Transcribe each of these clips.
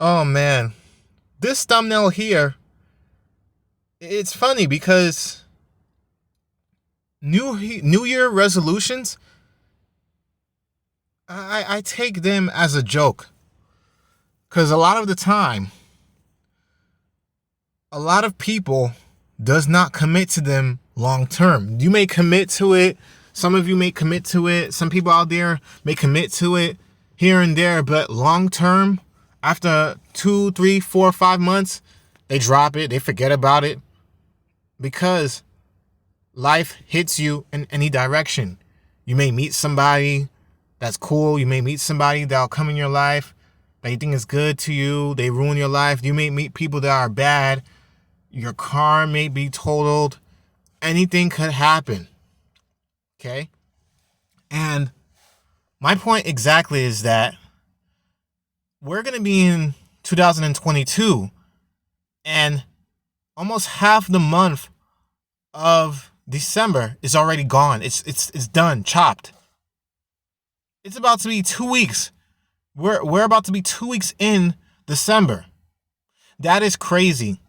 Oh man, this thumbnail here, it's funny because New Year resolutions, I take them as a joke because a lot of the time, a lot of people does not commit to them long term. You may commit to it. Some of you may commit to it. Some people out there may commit to it here and there, but long term, after 2, 3, 4, 5 months, they drop it. They forget about it because life hits you in any direction. You may meet somebody that's cool. You may meet somebody that'll come in your life that you think is good to you. They ruin your life. You may meet people that are bad. Your car may be totaled. Anything could happen. Okay? And my point exactly is that we're going to be in 2022 and almost half the month of December is already gone. It's done, chopped. It's about to be 2 weeks. We're about to be 2 weeks in December. That is crazy.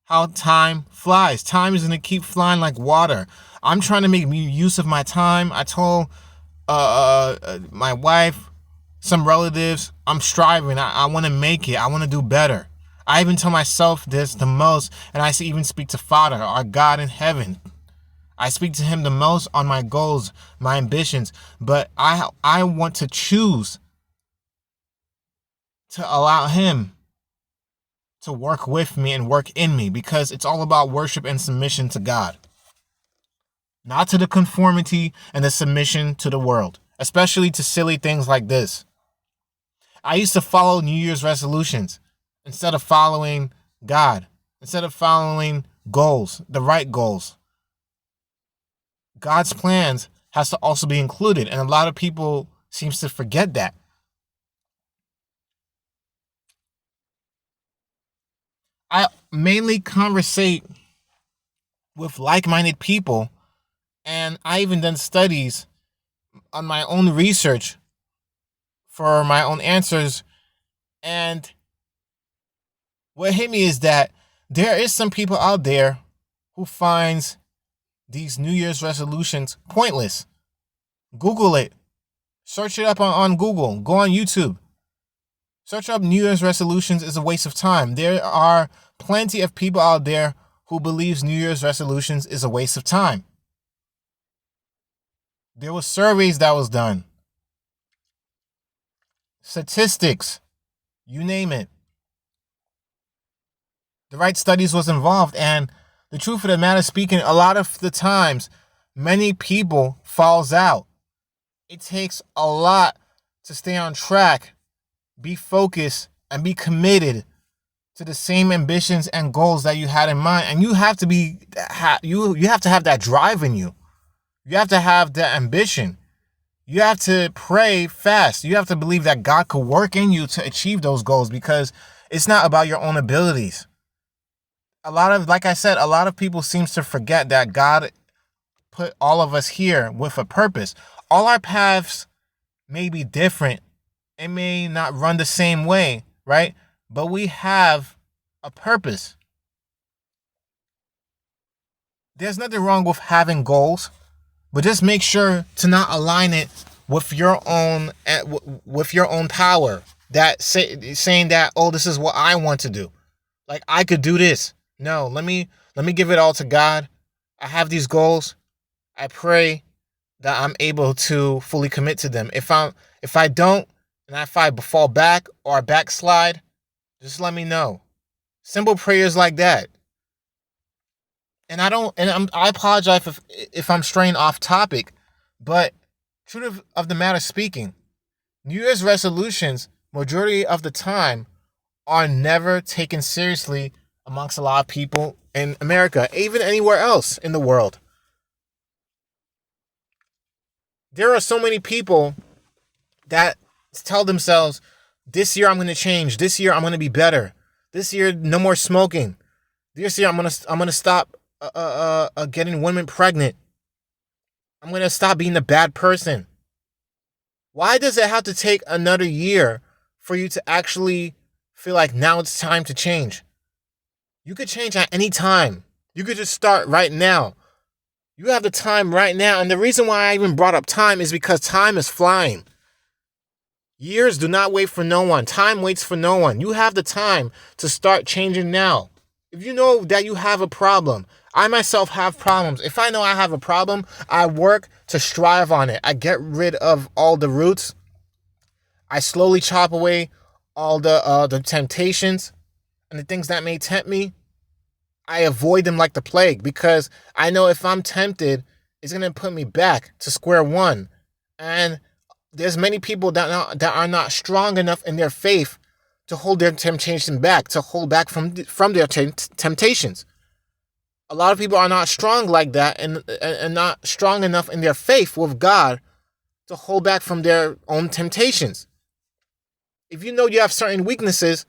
How time flies. Time is going to keep flying like water. I'm trying to make use of my time. I told my wife, some relatives, I'm striving. I want to make it. I want to do better. I even tell myself this the most, and I even speak to Father, our God in heaven. I speak to him the most on my goals, my ambitions, but I want to choose to allow him to work with me and work in me because it's all about worship and submission to God, not to the conformity and the submission to the world, especially to silly things like this. I used to follow New Year's resolutions instead of following God, instead of following goals, the right goals. God's plans has to also be included, and a lot of people seems to forget that. I mainly conversate with like-minded people, and I even done studies on my own research for my own answers. And what hit me is that there is some people out there who finds these New Year's resolutions pointless. Google it. Search it up on Google. Go on YouTube. Search up New Year's resolutions is a waste of time. There are plenty of people out there who believes New Year's resolutions is a waste of time. There was surveys that was done. Statistics. You name it. The right studies was involved, and the truth of the matter speaking, a lot of the times, many people falls out. It takes a lot to stay on track, be focused, and be committed to the same ambitions and goals that you had in mind. And you have to be you have to have that drive in you. You have to have that ambition. You have to pray fast. You have to believe that God could work in you to achieve those goals because it's not about your own abilities. Like I said, a lot of people seems to forget that God put all of us here with a purpose. All our paths may be different. It may not run the same way, right? But we have a purpose. There's nothing wrong with having goals, but just make sure to not align it with your own power. Saying that, oh, this is what I want to do. Like I could do this. No, let me give it all to God. I have these goals. I pray that I'm able to fully commit to them. If I don't, and if I fall back or backslide, just let me know. Simple prayers like that. And I apologize if I'm straying off topic, but truth of the matter speaking, New Year's resolutions, majority of the time, are never taken seriously amongst a lot of people in America, even anywhere else in the world. There are so many people that tell themselves, this year I'm going to change. This year I'm going to be better. This year, no more smoking. This year I'm gonna stop getting women pregnant. I'm gonna stop being a bad person. Why does it have to take another year for you to actually feel like now it's time to change. You could change at any time. You could just start right now. You have the time right now. And the reason why I even brought up time is because time is flying. Years do not wait for no one. Time waits for no one. You have the time to start changing now. If you know that you have a problem, I myself have problems. If I know I have a problem, I work to strive on it. I get rid of all the roots. I slowly chop away all the temptations and the things that may tempt me. I avoid them like the plague because I know if I'm tempted, it's going to put me back to square one. And there's many people that are not strong enough in their faith to hold their temptation back, to hold back from their temptations. A lot of people are not strong like that and not strong enough in their faith with God to hold back from their own temptations. If you know you have certain weaknesses,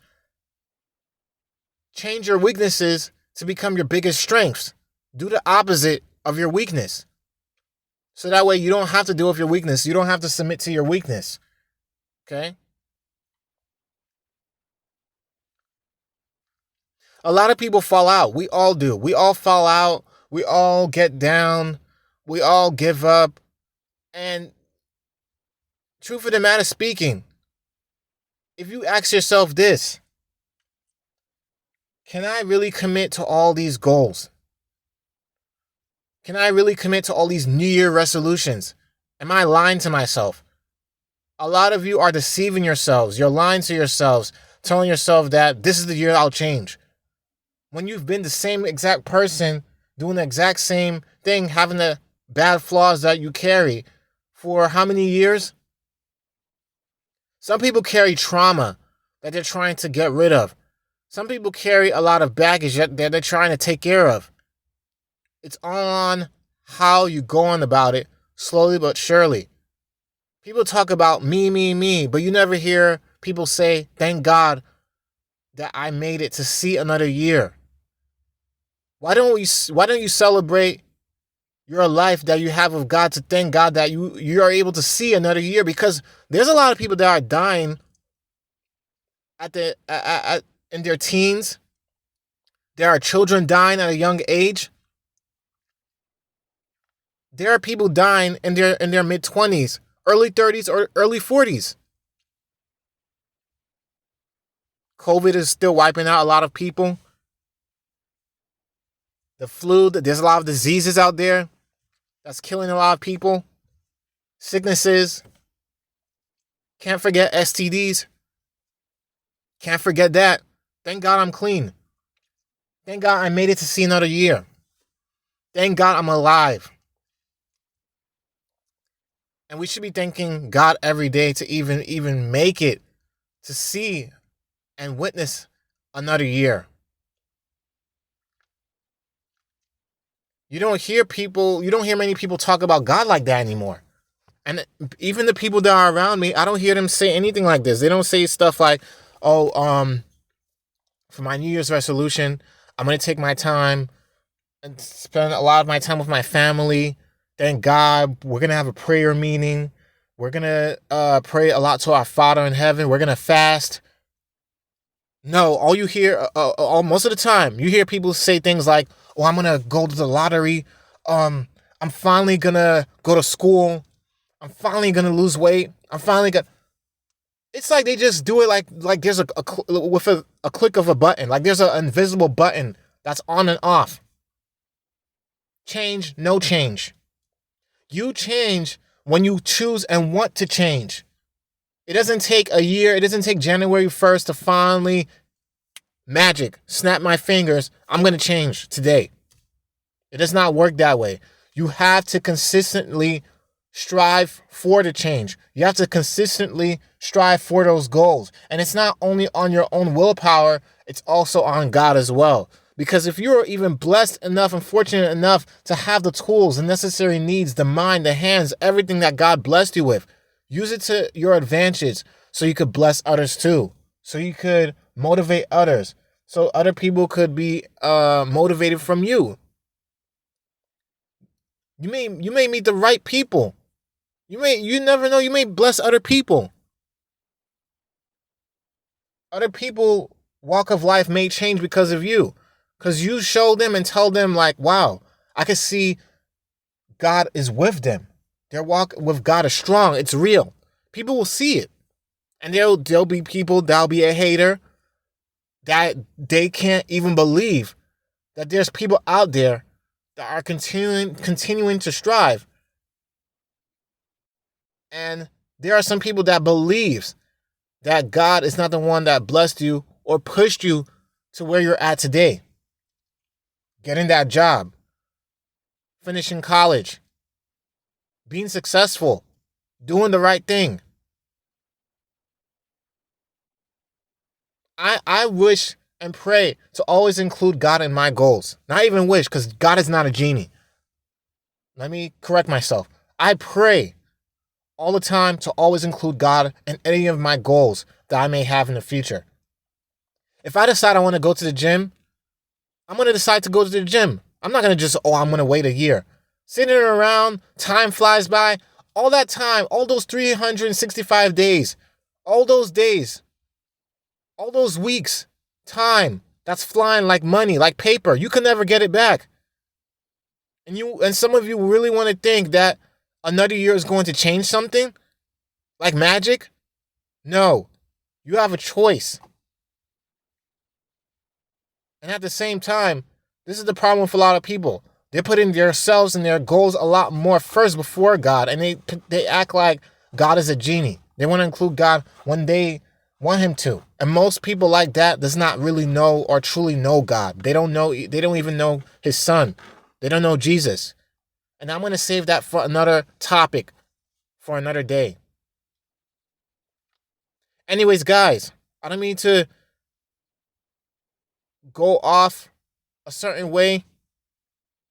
change your weaknesses to become your biggest strengths. Do the opposite of your weakness. So that way you don't have to deal with your weakness. You don't have to submit to your weakness. Okay? A lot of people fall out. We all do. We all fall out. We all get down. We all give up. And truth of the matter speaking, if you ask yourself this, can I really commit to all these goals? Can I really commit to all these New Year resolutions? Am I lying to myself? A lot of you are deceiving yourselves. You're lying to yourselves, telling yourself that this is the year I'll change. When you've been the same exact person, doing the exact same thing, having the bad flaws that you carry for how many years? Some people carry trauma that they're trying to get rid of. Some people carry a lot of baggage that they're trying to take care of. It's on how you go on about it, slowly but surely. People talk about me, but you never hear people say, thank God that I made it to see another year. Why don't you celebrate your life that you have with God, to thank God that you are able to see another year? Because there's a lot of people that are dying in their teens. There are children dying at a young age. There are people dying in their mid-20s, early 30s, or early 40s. COVID is still wiping out a lot of people. The flu, there's a lot of diseases out there that's killing a lot of people. Sicknesses. Can't forget STDs. Can't forget that. Thank God I'm clean. Thank God I made it to see another year. Thank God I'm alive. And we should be thanking God every day to even make it, to see and witness another year. You don't hear many people talk about God like that anymore. And even the people that are around me, I don't hear them say anything like this. They don't say stuff like, oh, for my New Year's resolution, I'm going to take my time and spend a lot of my time with my family. Thank God. We're going to have a prayer meeting. We're going to pray a lot to our Father in heaven. We're going to fast. No, all you hear, most of the time, you hear people say things like, oh, I'm going to go to the lottery. I'm finally going to go to school. I'm finally going to lose weight. It's like they just do it like there's with a click of a button. Like there's an invisible button that's on and off. Change, no change. You change when you choose and want to change. It doesn't take a year. It doesn't take January 1st to finally magic, snap my fingers, I'm going to change today. It does not work that way. You have to consistently strive for the change. You have to consistently strive for those goals. And it's not only on your own willpower, it's also on God as well. Because if you're even blessed enough and fortunate enough to have the tools, the necessary needs, the mind, the hands, everything that God blessed you with, use it to your advantage so you could bless others too. So you could motivate others. So other people could be motivated from you. You may meet the right people. You never know, you may bless other people. Other people walk of life may change because of you. Because you show them and tell them, like, wow, I can see God is with them. Their walk with God is strong. It's real. People will see it. And there'll be people that'll be a hater that they can't even believe that there's people out there that are continuing to strive. And there are some people that believes that God is not the one that blessed you or pushed you to where you're at today. Getting that job, finishing college, being successful, doing the right thing. I wish and pray to always include God in my goals. Not even wish, because God is not a genie. Let me correct myself. I pray all the time to always include God in any of my goals that I may have in the future. If I decide I want to go to the gym, I'm going to decide to go to the gym. I'm not going to just, I'm going to wait a year. Sitting around, time flies by. All that time, all those 365 days, all those days, all those weeks, time, that's flying like money, like paper. You can never get it back. And some of you really want to think that another year is going to change something? Like magic? No. You have a choice. And at the same time, this is the problem with a lot of people. They're putting themselves and their goals a lot more first before God. And they act like God is a genie. They want to include God when they want him to. And most people like that does not really know or truly know God. They don't even know his son. They don't know Jesus. And I'm going to save that for another topic for another day. Anyways, guys, I don't mean to go off a certain way,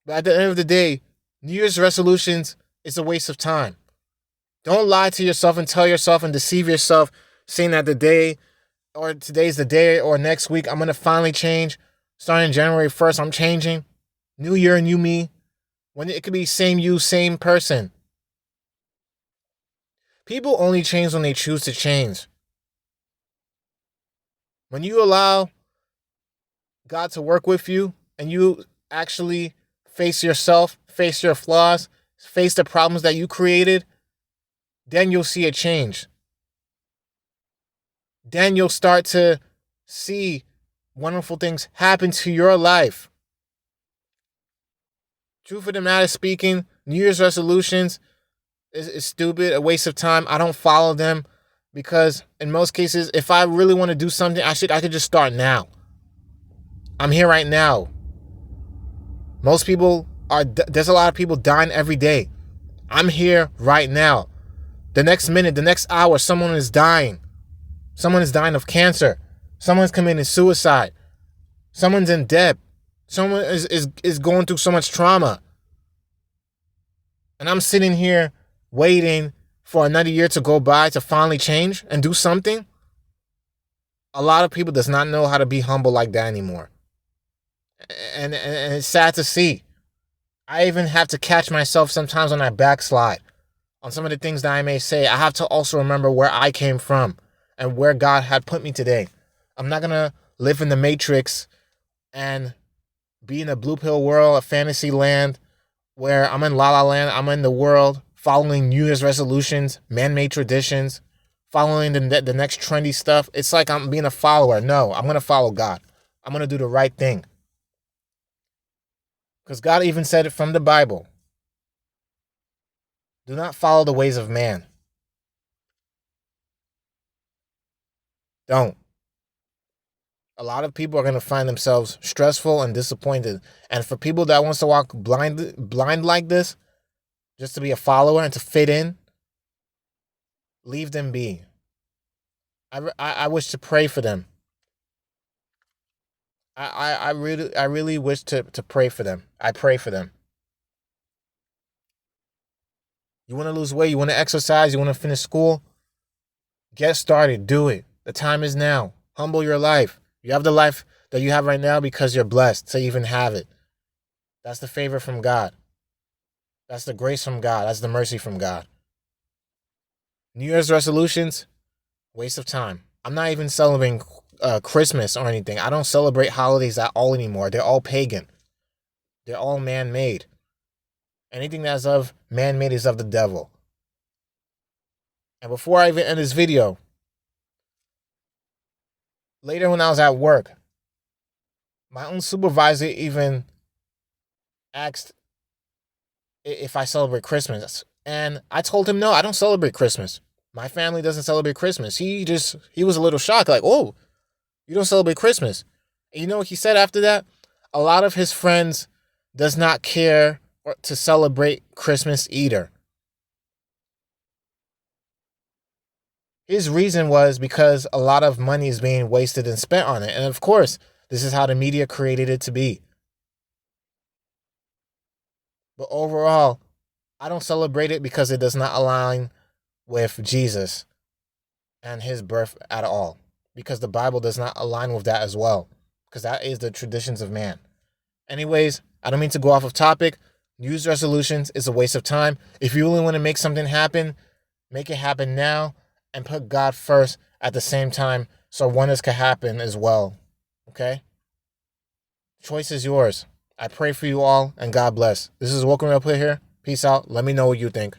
but at the end of the day, New Year's resolutions is a waste of time. Don't lie to yourself and tell yourself and deceive yourself saying that the day or today's the day or next week I'm going to finally change. Starting January 1st, I'm changing. New year, new me. When it could be same you, same person. People only change when they choose to change. When you allow God to work with you and you actually face yourself, face your flaws, face the problems that you created, then you'll see a change. Then you'll start to see wonderful things happen to your life. Truth of the matter speaking, New Year's resolutions is stupid, a waste of time. I don't follow them because in most cases, if I really want to do something, I could just start now. I'm here right now. There's a lot of people dying every day. I'm here right now. The next minute, the next hour, someone is dying. Someone is dying of cancer. Someone's committing suicide. Someone's in debt. Someone is going through so much trauma. And I'm sitting here waiting for another year to go by to finally change and do something. A lot of people does not know how to be humble like that anymore. And it's sad to see. I even have to catch myself sometimes when I backslide on some of the things that I may say. I have to also remember where I came from and where God had put me today. I'm not going to live in the Matrix and be in a blue pill world, a fantasy land where I'm in La La Land. I'm in the world following New Year's resolutions, man-made traditions, following the next trendy stuff. It's like I'm being a follower. No, I'm going to follow God. I'm going to do the right thing. Because God even said it from the Bible. Do not follow the ways of man. Don't. A lot of people are going to find themselves stressful and disappointed. And for people that wants to walk blind like this, just to be a follower and to fit in, leave them be. I wish to pray for them. I really wish to pray for them. I pray for them. You want to lose weight? You want to exercise? You want to finish school? Get started. Do it. The time is now. Humble your life. You have the life that you have right now because you're blessed to even have it. That's the favor from God. That's the grace from God. That's the mercy from God. New Year's resolutions, waste of time. I'm not even celebrating Christmas or anything. I don't celebrate holidays at all anymore. They're all pagan. They're all man-made. Anything that's of man-made is of the devil. And before I even end this video, later when I was at work, my own supervisor even asked if I celebrate Christmas. And I told him, no, I don't celebrate Christmas. My family doesn't celebrate Christmas. He was a little shocked, like, oh, you don't celebrate Christmas. And you know what he said after that? A lot of his friends does not care to celebrate Christmas either. His reason was because a lot of money is being wasted and spent on it. And of course, this is how the media created it to be. But overall, I don't celebrate it because it does not align with Jesus and his birth at all. Because the Bible does not align with that as well. Because that is the traditions of man. Anyways, I don't mean to go off of topic. New Year's resolutions is a waste of time. If you really want to make something happen, make it happen now and put God first at the same time so wonders can happen as well. Okay? Choice is yours. I pray for you all and God bless. This is Welcome Real Play here. Peace out. Let me know what you think.